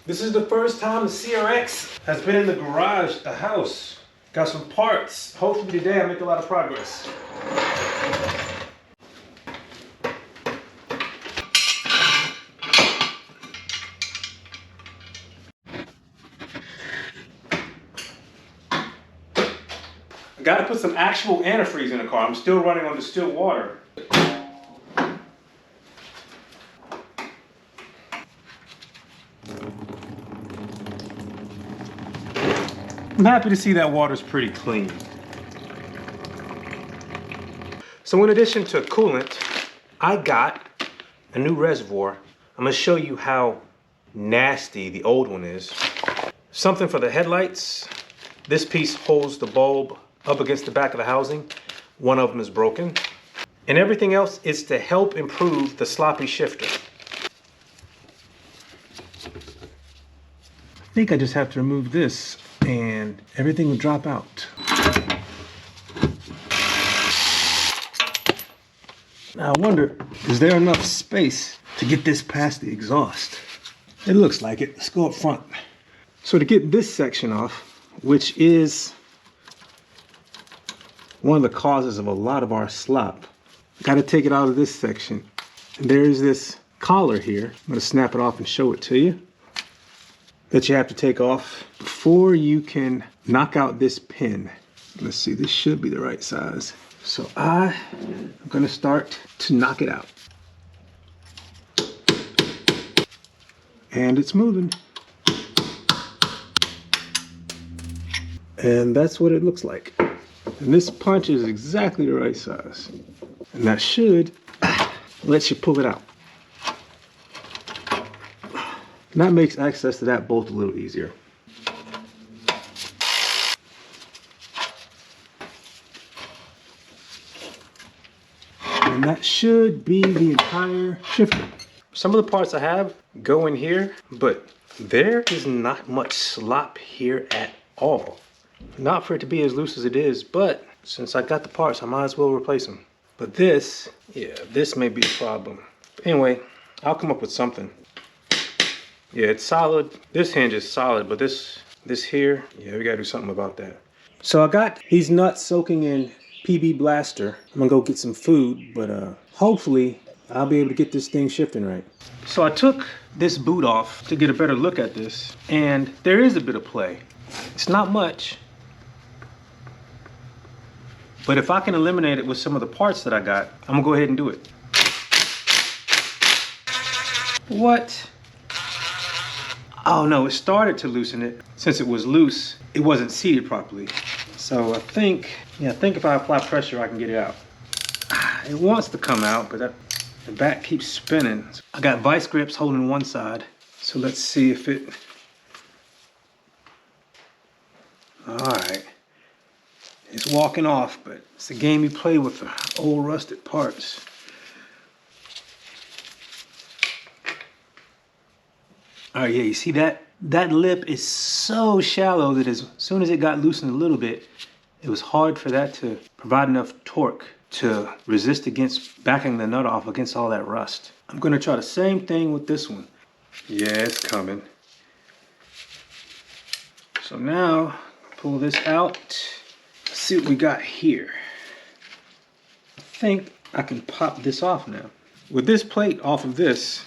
This is the first time the CRX has been in the garage, the house. Got some parts. Hopefully today I make a lot of progress. I gotta put some actual antifreeze in the car. I'm still running on distilled water. I'm happy to see that water's pretty clean. So in addition to coolant, I got a new reservoir. I'm gonna show you how nasty the old one is. Something for the headlights. This piece holds the bulb up against the back of the housing. One of them is broken. And everything else is to help improve the sloppy shifter. I think I just have to remove this and everything will drop out. Now I wonder, is there enough space to get this past the exhaust? It looks like it. Let's go up front. So to get this section off, which is one of the causes of a lot of our slop, got to take it out of this section. And there's this collar here. I'm going to snap it off and show it to you. That you have to take off before you can knock out this pin. Let's see, this should be the right size. So I'm gonna start to knock it out. And it's moving. And that's what it looks like. And this punch is exactly the right size. And that should let you pull it out. And that makes access to that bolt a little easier. And that should be the entire shifter. Some of the parts I have go in here, but there is not much slop here at all. Not for it to be as loose as it is, but since I got the parts, I might as well replace them. But this, yeah, this may be a problem. But anyway, I'll come up with something. Yeah, it's solid. This hinge is solid, but this here, yeah, we gotta do something about that. So I got these nuts soaking in PB Blaster. I'm gonna go get some food, but hopefully I'll be able to get this thing shifting right. So I took this boot off to get a better look at this, and there is a bit of play. It's not much, but if I can eliminate it with some of the parts that I got, I'm gonna go ahead and do it. What? Oh no, it started to loosen it. Since it was loose, it wasn't seated properly. So I think if I apply pressure, I can get it out. It wants to come out, but the back keeps spinning. I got vice grips holding one side. So let's see if it, all right. It's walking off, but it's a game you play with the old rusted parts. All right, yeah, you see that? That lip is so shallow that as soon as it got loosened a little bit, it was hard for that to provide enough torque to resist against backing the nut off against all that rust. I'm gonna try the same thing with this one. Yeah, it's coming. So now, pull this out. Let's see what we got here. I think I can pop this off now. With this plate off of this,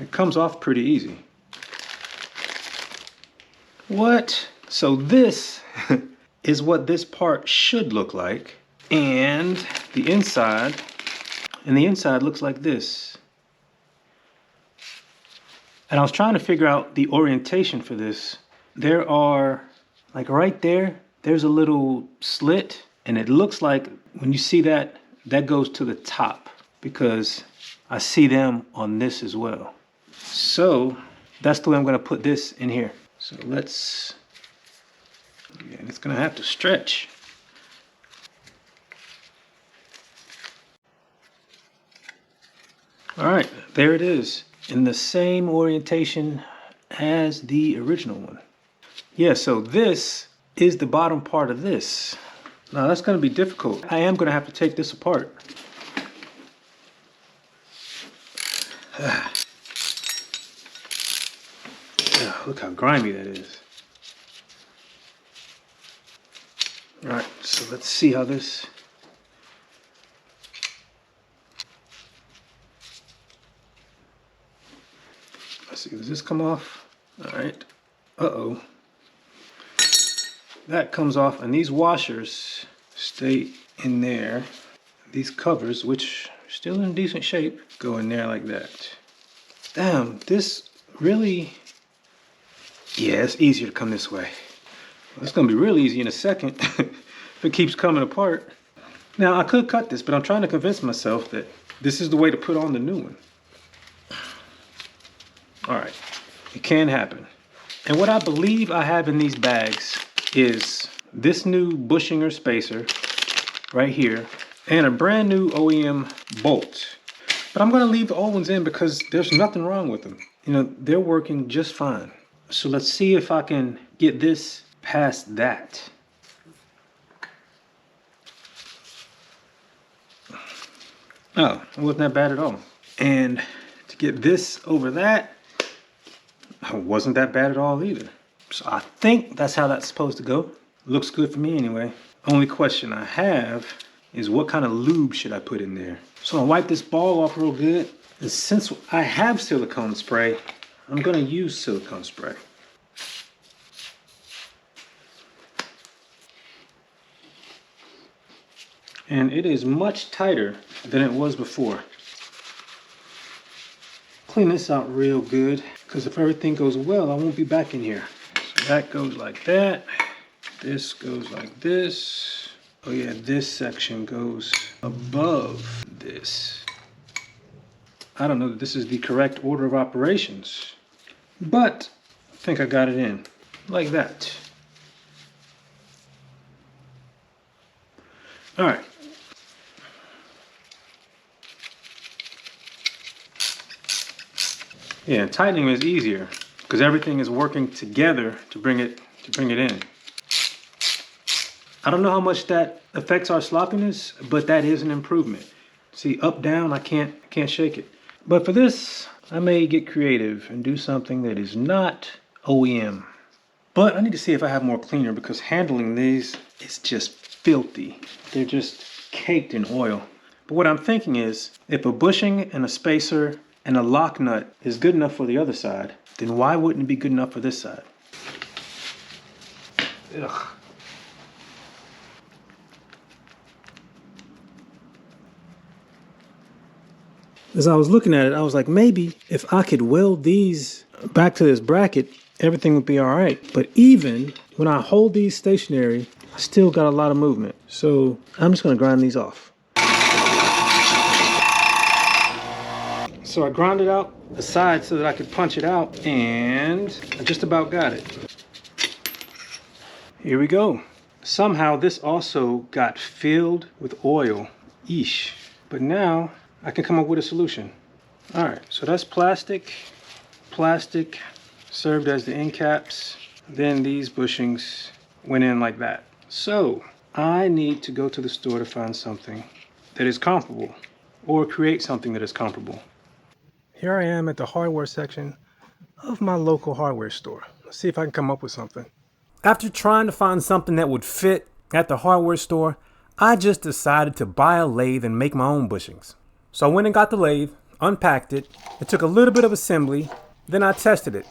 it comes off pretty easy. What? So this is what this part should look like. And the inside looks like this. And I was trying to figure out the orientation for this. There are, like right there, there's a little slit. And it looks like when you see that, that goes to the top because I see them on this as well. So that's the way I'm gonna put this in here. So let's, yeah, it's gonna have to stretch. All right, there it is in the same orientation as the original one. Yeah, so this is the bottom part of this. Now that's gonna be difficult. I am gonna have to take this apart. Oh, look how grimy that is. All right, so let's see how this. Let's see, does this come off? All right. Uh-oh. That comes off, and these washers stay in there. These covers, which are still in decent shape, go in there like that. Damn, this really, yeah, it's easier to come this way. It's gonna be real easy in a second if it keeps coming apart. Now, I could cut this, but I'm trying to convince myself that this is the way to put on the new one. All right, it can happen. And what I believe I have in these bags is this new bushing or spacer right here and a brand new OEM bolt. But I'm gonna leave the old ones in because there's nothing wrong with them. You know, they're working just fine. So let's see if I can get this past that. Oh, it wasn't that bad at all. And to get this over that, it wasn't that bad at all either. So I think that's how that's supposed to go. Looks good for me anyway. Only question I have is what kind of lube should I put in there? So I'll wipe this ball off real good. And since I have silicone spray, I'm gonna use silicone spray. And it is much tighter than it was before. Clean this out real good, because if everything goes well, I won't be back in here. So that goes like that. This goes like this. Oh yeah, this section goes above this. I don't know that this is the correct order of operations, but I think I got it in like that. All right. Yeah, tightening is easier because everything is working together to bring it in. I don't know how much that affects our sloppiness, but that is an improvement. See, up, down, I can't shake it. But for this, I may get creative and do something that is not OEM. But I need to see if I have more cleaner because handling these is just filthy. They're just caked in oil. But what I'm thinking is, if a bushing and a spacer and a lock nut is good enough for the other side, then why wouldn't it be good enough for this side? Ugh. As I was looking at it, I was like, maybe if I could weld these back to this bracket, everything would be all right. But even when I hold these stationary, I still got a lot of movement. So I'm just gonna grind these off. So I grounded out the side so that I could punch it out, and I just about got it. Here we go. Somehow this also got filled with oil. Eesh. But now I can come up with a solution. All right, so that's plastic. Plastic served as the end caps. Then these bushings went in like that. So I need to go to the store to find something that is comparable, or create something that is comparable. Here I am at the hardware section of my local hardware store. Let's see if I can come up with something. After trying to find something that would fit at the hardware store, I just decided to buy a lathe and make my own bushings. So I went and got the lathe, unpacked it. It took a little bit of assembly, then I tested it.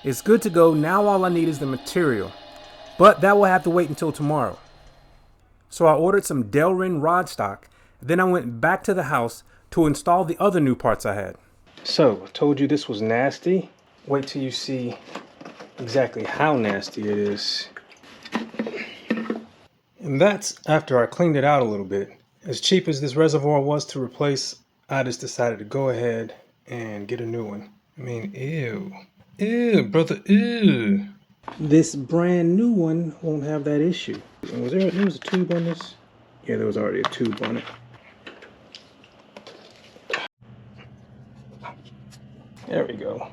It's good to go. Now all I need is the material, but that will have to wait until tomorrow. So I ordered some Delrin rod stock. Then I went back to the house to install the other new parts I had. So I told you this was nasty. Wait till you see exactly how nasty it is. And that's after I cleaned it out a little bit. As cheap as this reservoir was to replace, I just decided to go ahead and get a new one. I mean, ew. Ew, brother, ew. This brand new one won't have that issue. Was there was a tube on this? Yeah, there was already a tube on it. There we go.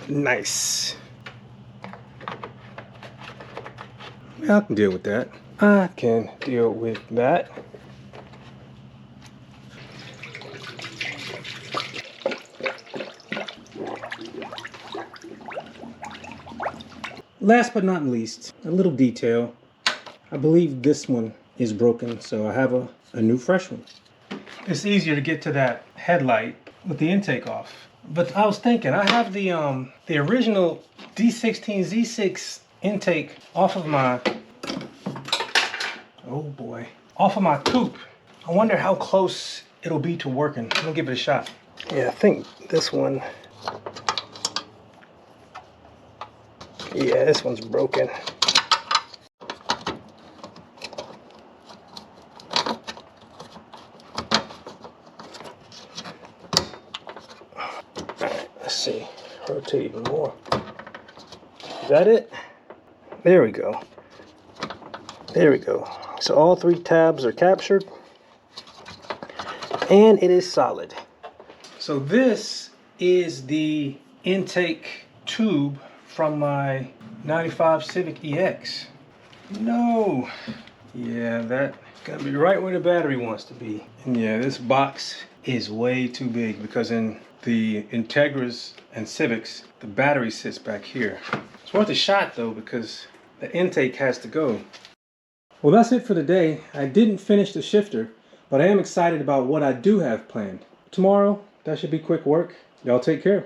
Nice. I can deal with that. I can deal with that. last but not least, a little detail. I believe this one is broken, so I have a new fresh one. It's easier to get to that headlight with the intake off. But I was thinking, I have the original D16 Z6 intake off of my, oh boy, off of my coupe. I wonder how close it'll be to working. I'm gonna give it a shot. Yeah, I think this one, yeah, this one's broken. Alright, let's see. Rotate even more. Is that it? There we go. There we go. So all three tabs are captured. And it is solid. So this is the intake tube from my 95 Civic EX. No. Yeah, that's gotta be right where the battery wants to be. And yeah, this box is way too big because in the Integras and Civics, the battery sits back here. It's worth a shot though because the intake has to go. Well, that's it for the day. I didn't finish the shifter, but I am excited about what I do have planned. Tomorrow, that should be quick work. Y'all take care.